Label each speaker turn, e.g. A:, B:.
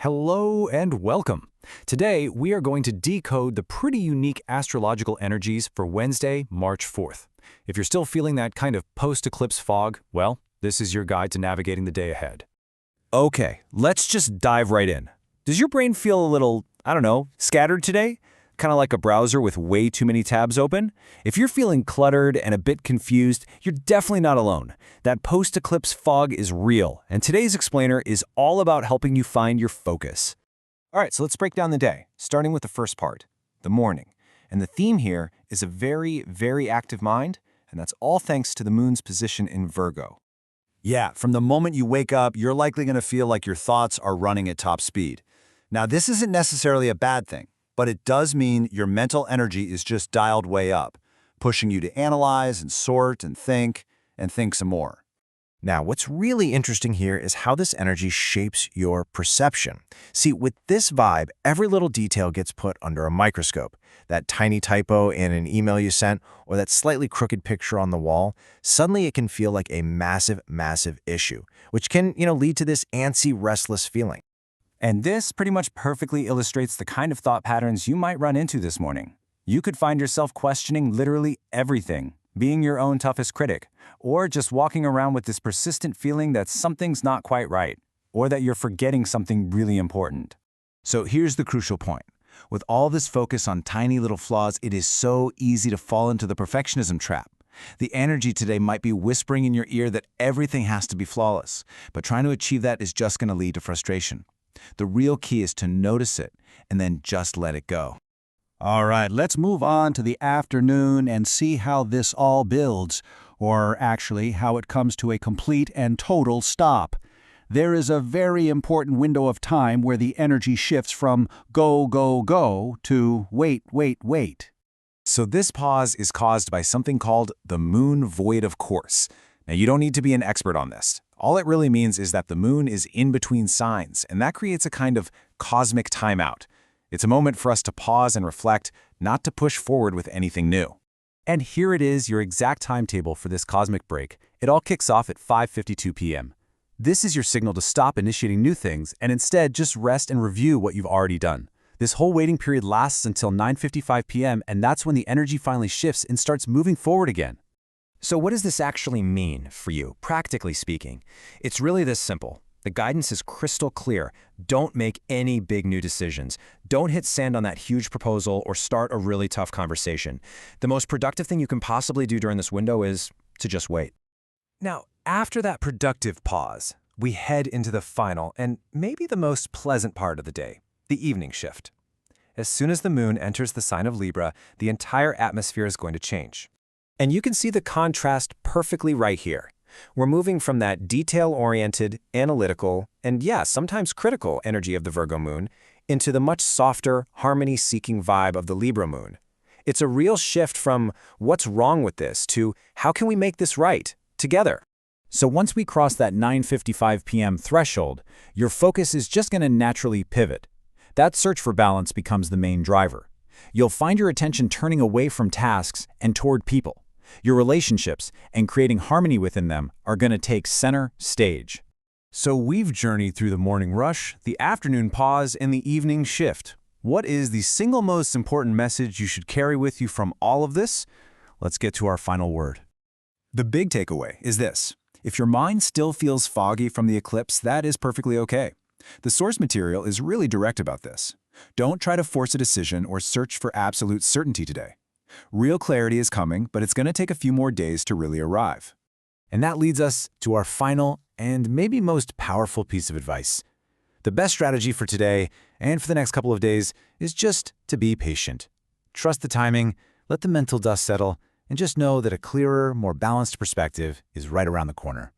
A: Hello and welcome. Today, we are going to decode the pretty unique astrological energies for Wednesday, March 4th. If you're still feeling that kind of post-eclipse fog, well, this is your guide to navigating the day ahead. Okay, let's just dive right in. Does your brain feel a little, scattered today? Kind of like a browser with way too many tabs open? If you're feeling cluttered and a bit confused, you're definitely not alone. That post-eclipse fog is real, and today's explainer is all about helping you find your focus. All right, so let's break down the day, starting with the first part, the morning. And the theme here is a very, very active mind, and that's all thanks to the moon's position in Virgo.
B: Yeah, from the moment you wake up, you're likely going to feel like your thoughts are running at top speed. Now, this isn't necessarily a bad thing, but it does mean your mental energy is just dialed way up, pushing you to analyze and sort and think some more.
C: Now, what's really interesting here is how this energy shapes your perception. See, with this vibe, every little detail gets put under a microscope. That tiny typo in an email you sent, or that slightly crooked picture on the wall, suddenly it can feel like a massive, massive issue, which can, lead to this antsy, restless feeling.
A: And this pretty much perfectly illustrates the kind of thought patterns you might run into this morning. You could find yourself questioning literally everything, being your own toughest critic, or just walking around with this persistent feeling that something's not quite right, or that you're forgetting something really important.
B: So here's the crucial point. With all this focus on tiny little flaws, it is so easy to fall into the perfectionism trap. The energy today might be whispering in your ear that everything has to be flawless, but trying to achieve that is just going to lead to frustration. The real key is to notice it and then just let it go.
D: All right, let's move on to the afternoon and see how this all builds, or actually how it comes to a complete and total stop. There is a very important window of time where the energy shifts from go, go, go to wait, wait, wait.
A: So this pause is caused by something called the moon void of course. Now, you don't need to be an expert on this. All it really means is that the moon is in between signs, and that creates a kind of cosmic timeout. It's a moment for us to pause and reflect, not to push forward with anything new. And here it is, your exact timetable for this cosmic break. It all kicks off at 5:52 p.m. This is your signal to stop initiating new things and instead just rest and review what you've already done. This whole waiting period lasts until 9:55 p.m., and that's when the energy finally shifts and starts moving forward again.
C: So what does this actually mean for you, practically speaking? It's really this simple. The guidance is crystal clear. Don't make any big new decisions. Don't hit send on that huge proposal or start a really tough conversation. The most productive thing you can possibly do during this window is to just wait.
A: Now, after that productive pause, we head into the final and maybe the most pleasant part of the day, the evening shift. As soon as the moon enters the sign of Libra, the entire atmosphere is going to change. And you can see the contrast perfectly right here. We're moving from that detail-oriented, analytical, and sometimes critical energy of the Virgo moon into the much softer, harmony-seeking vibe of the Libra moon. It's a real shift from what's wrong with this to how can we make this right, together. So once we cross that 9:55 p.m. threshold, your focus is just going to naturally pivot. That search for balance becomes the main driver. You'll find your attention turning away from tasks and toward people. Your relationships and creating harmony within them are going to take center stage. So we've journeyed through the morning rush, the afternoon pause, and the evening shift. What is the single most important message you should carry with you from all of this? Let's get to our final word. The big takeaway is this. If your mind still feels foggy from the eclipse, that is perfectly okay. The source material is really direct about this. Don't try to force a decision or search for absolute certainty today. Real clarity is coming, but it's going to take a few more days to really arrive. And that leads us to our final and maybe most powerful piece of advice. The best strategy for today and for the next couple of days is just to be patient. Trust the timing, let the mental dust settle, and just know that a clearer, more balanced perspective is right around the corner.